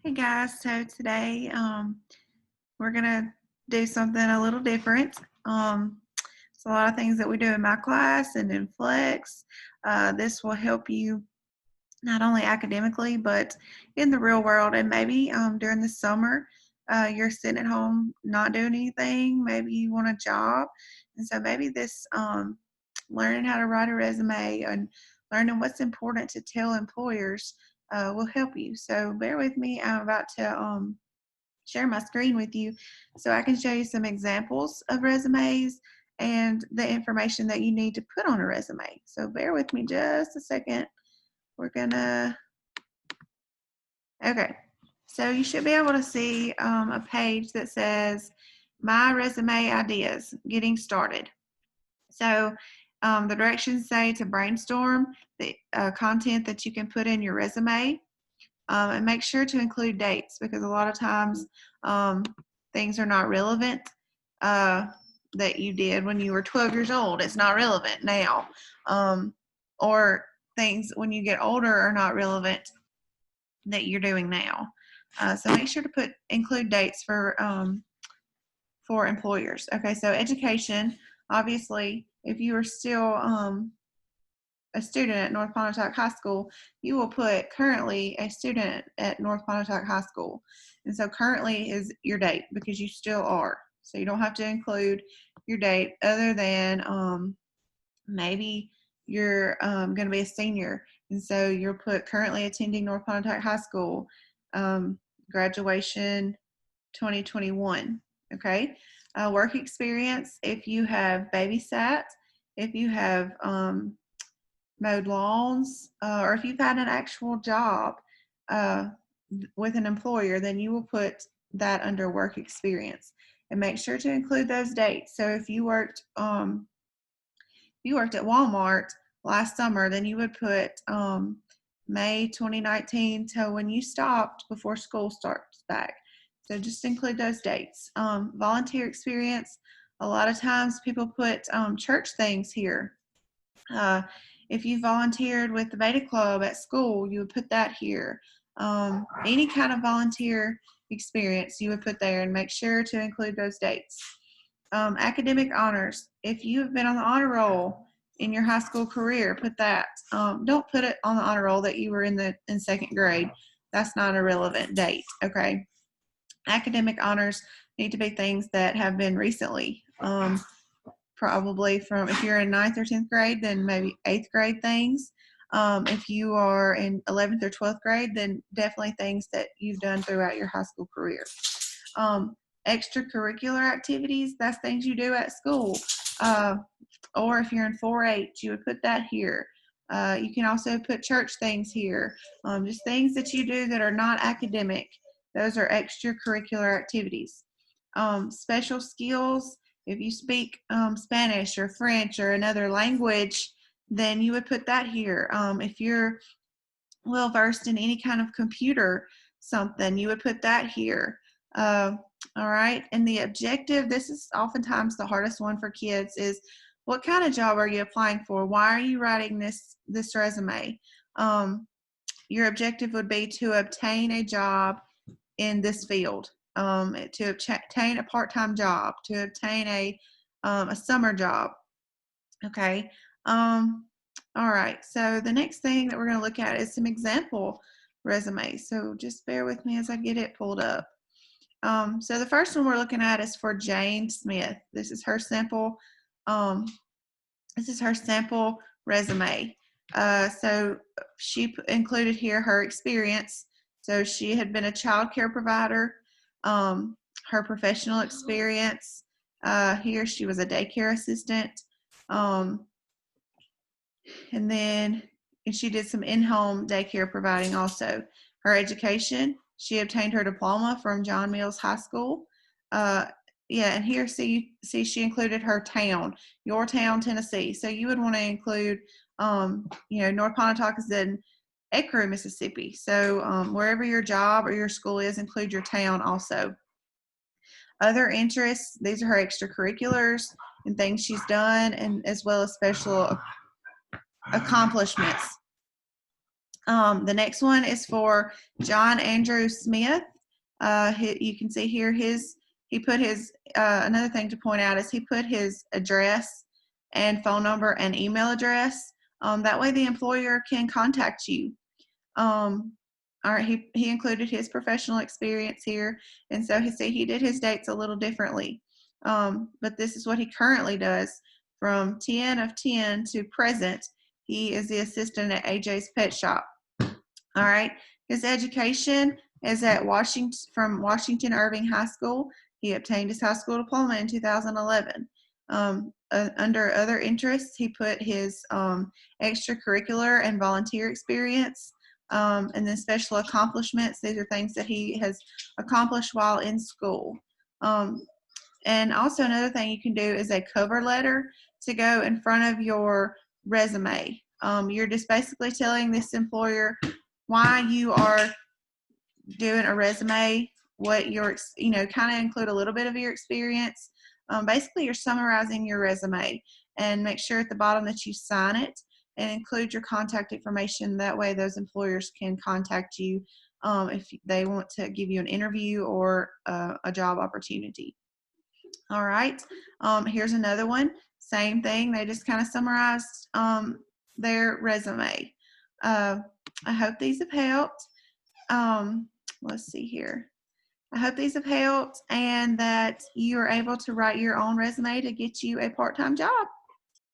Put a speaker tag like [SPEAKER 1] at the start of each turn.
[SPEAKER 1] Hey guys, so today we're gonna do something a little different. It's a lot of things that we do in my class and in Flex. This will help you not only academically but in the real world. And maybe during the summer, you're sitting at home not doing anything. Maybe you want a job, and so maybe this learning how to write a resume and learning what's important to tell employers will help you. So bear with me. I'm about to share my screen with you so I can show you some examples of resumes and the information that you need to put on a resume. So bear with me just a second. We're gonna, okay. So you should be able to see a page that says My Resume Ideas, Getting Started. So the directions say to brainstorm the content that you can put in your resume, and make sure to include dates, because a lot of times things are not relevant that you did when you were 12 years old. It's not relevant now. Or things when you get older are not relevant that you're doing now. So make sure to include dates for employers. Okay, so education, obviously, if you are still a student at North Pontotoc High School, you will put currently a student at North Pontotoc High School. And so currently is your date because you still are. So you don't have to include your date other than maybe you're going to be a senior. And so you'll put currently attending North Pontotoc High School, graduation 2021. Okay. Work experience, if you have babysat, if you have mowed lawns, or if you've had an actual job with an employer, then you will put that under work experience and make sure to include those dates. So if you worked at Walmart last summer, then you would put May 2019 till when you stopped before school starts back. So just include those dates. Volunteer experience, a lot of times people put church things here. If you volunteered with the Beta Club at school, you would put that here. Any kind of volunteer experience you would put there, and make sure to include those dates. Academic honors, if you have been on the honor roll in your high school career, put that. Don't put it on the honor roll that you were in second grade. That's not a relevant date. Okay. Academic honors need to be things that have been recently. Probably from, if you're in 9th or 10th grade, then maybe 8th grade things. If you are in 11th or 12th grade, then definitely things that you've done throughout your high school career. Extracurricular activities, that's things you do at school. Or if you're in 4-H, you would put that here. You can also put church things here. Just things that you do that are not academic. Those are extracurricular activities. Special skills, if you speak Spanish or French or another language, then you would put that here. If you're well versed in any kind of computer something, you would put that here. All right. And the objective, this is oftentimes the hardest one for kids, is what kind of job are you applying for? Why are you writing this resume? Your objective would be to obtain a job in this field, to obtain a part-time job, to obtain a summer job. Okay. All right. So the next thing that we're going to look at is some example resumes. So just bear with me as I get it pulled up. So the first one we're looking at is for Jane Smith. This is her sample. Resume. So she included here her experience. So she had been a child care provider. Her professional experience. Here she was a daycare assistant. And then she did some in-home daycare providing also. Her education, she obtained her diploma from John Mills High School. Yeah, and here see she included her town, Yorktown, Tennessee. So you would want to include, North Pontotoc is in Ecru, Mississippi. So wherever your job or your school is, include your town also. Other interests, these are her extracurriculars and things she's done, and as well as special accomplishments. The next one is for John Andrew Smith. You can see here he put his, another thing to point out is he put his address and phone number and email address. That way the employer can contact you. All right, he included his professional experience here, and so he did his dates a little differently. But this is what he currently does. From 10/10 to present, he is the assistant at AJ's Pet Shop. All right. His education is at from Washington Irving High School. He obtained his high school diploma in 2011. Under other interests, he put his extracurricular and volunteer experience, and then special accomplishments. These are things that he has accomplished while in school. And also another thing you can do is a cover letter to go in front of your resume. You're just basically telling this employer why you are doing a resume, what your, kind of include a little bit of your experience. Basically, you're summarizing your resume, and make sure at the bottom that you sign it and include your contact information. That way those employers can contact you if they want to give you an interview or a job opportunity. All right, here's another one. Same thing. They just kind of summarized their resume. I hope these have helped. Let's see here. I hope these have helped and that you are able to write your own resume to get you a part-time job.